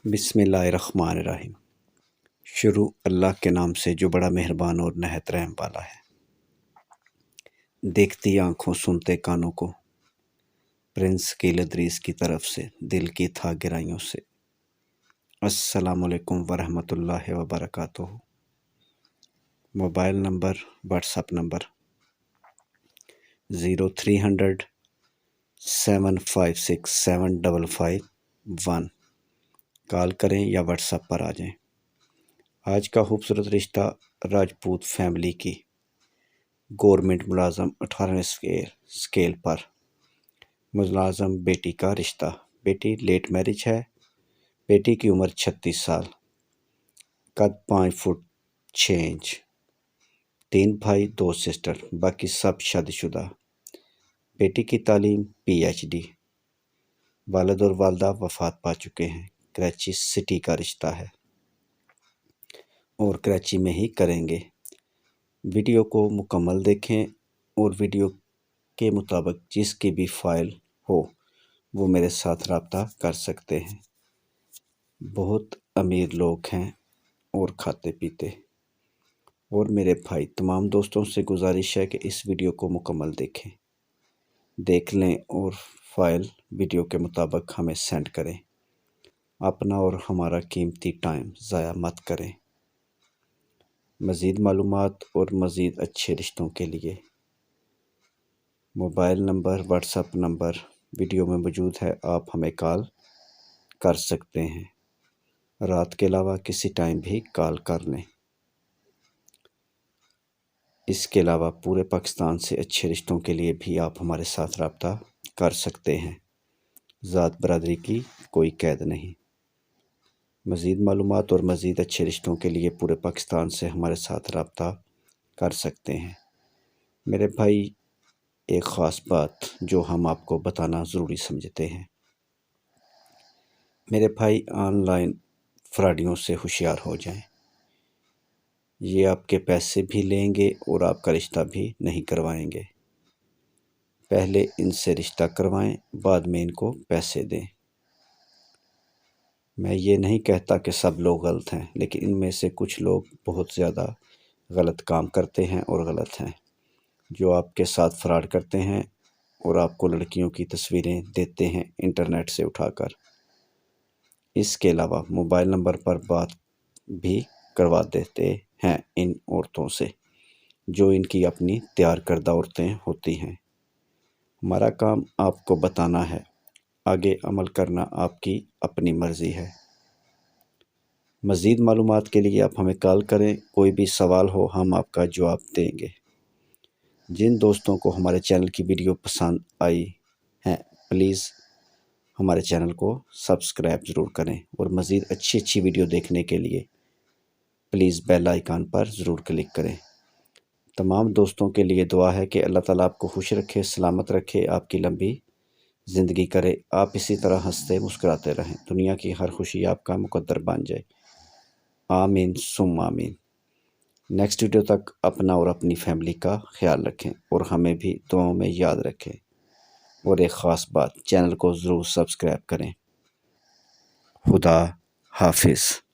بسم اللہ الرحمن الرحیم۔ شروع اللہ کے نام سے جو بڑا مہربان اور نہایت رحم والا ہے۔ دیکھتی آنکھوں سنتے کانوں کو، پرنس کیل ادریس کی طرف سے دل کی تھا گہرائیوں سے۔ السلام علیکم ورحمۃ اللہ وبرکاتہ۔ Mobile number, what's app number 0300 756 7551۔ کال کریں یا واٹس ایپ پر آ جائیں۔ آج کا خوبصورت رشتہ راجپوت فیملی کی گورنمنٹ ملازم 18ویں اسکیل پر ملازم بیٹی کا رشتہ۔ بیٹی لیٹ میرج ہے۔ بیٹی کی عمر 36 سال، قد 5 فٹ 6 انچ، 3 بھائی 2 سسٹر، باقی سب شادی شدہ۔ بیٹی کی تعلیم PhD۔ والد اور والدہ وفات پا چکے ہیں۔ کراچی سٹی کا رشتہ ہے اور کراچی میں ہی کریں گے۔ ویڈیو کو مکمل دیکھیں اور ویڈیو کے مطابق جس کی بھی فائل ہو وہ میرے ساتھ رابطہ کر سکتے ہیں۔ بہت امیر لوگ ہیں اور کھاتے پیتے۔ اور میرے بھائی تمام دوستوں سے گزارش ہے کہ اس ویڈیو کو مکمل دیکھیں، دیکھ لیں اور فائل ویڈیو کے مطابق ہمیں سینڈ کریں۔ اپنا اور ہمارا قیمتی ٹائم ضائع مت کریں۔ مزید معلومات اور مزید اچھے رشتوں کے لیے mobile number, what's app number video میں موجود ہے، آپ ہمیں کال کر سکتے ہیں۔ رات کے علاوہ کسی ٹائم بھی کال کر لیں۔ اس کے علاوہ پورے پاکستان سے اچھے رشتوں کے لیے بھی آپ ہمارے ساتھ رابطہ کر سکتے ہیں۔ ذات برادری کی کوئی قید نہیں۔ مزید معلومات اور مزید اچھے رشتوں کے لیے پورے پاکستان سے ہمارے ساتھ رابطہ کر سکتے ہیں۔ میرے بھائی، ایک خاص بات جو ہم آپ کو بتانا ضروری سمجھتے ہیں۔ میرے بھائی، آن لائن فراڈیوں سے ہوشیار ہو جائیں۔ یہ آپ کے پیسے بھی لیں گے اور آپ کا رشتہ بھی نہیں کروائیں گے۔ پہلے ان سے رشتہ کروائیں، بعد میں ان کو پیسے دیں۔ میں یہ نہیں کہتا کہ سب لوگ غلط ہیں، لیکن ان میں سے کچھ لوگ بہت زیادہ غلط کام کرتے ہیں اور غلط ہیں، جو آپ کے ساتھ فراڈ کرتے ہیں اور آپ کو لڑکیوں کی تصویریں دیتے ہیں انٹرنیٹ سے اٹھا کر۔ اس کے علاوہ موبائل نمبر پر بات بھی کروا دیتے ہیں ان عورتوں سے، جو ان کی اپنی تیار کردہ عورتیں ہوتی ہیں۔ ہمارا کام آپ کو بتانا ہے، آگے عمل کرنا آپ کی اپنی مرضی ہے۔ مزید معلومات کے لیے آپ ہمیں کال کریں۔ کوئی بھی سوال ہو ہم آپ کا جواب دیں گے۔ جن دوستوں کو ہمارے چینل کی ویڈیو پسند آئی ہیں، پلیز ہمارے چینل کو سبسکرائب ضرور کریں اور مزید اچھی اچھی ویڈیو دیکھنے کے لیے پلیز بیل آئیکن پر ضرور کلک کریں۔ تمام دوستوں کے لیے دعا ہے کہ اللہ تعالیٰ آپ کو خوش رکھے، سلامت رکھے، آپ کی لمبی زندگی کرے، آپ اسی طرح ہنستے مسکراتے رہیں، دنیا کی ہر خوشی آپ کا مقدر بن جائے۔ آمین ثم آمین۔ نیکسٹ ویڈیو تک اپنا اور اپنی فیملی کا خیال رکھیں اور ہمیں بھی دعاؤں میں یاد رکھیں۔ اور ایک خاص بات، چینل کو ضرور سبسکرائب کریں۔ خدا حافظ۔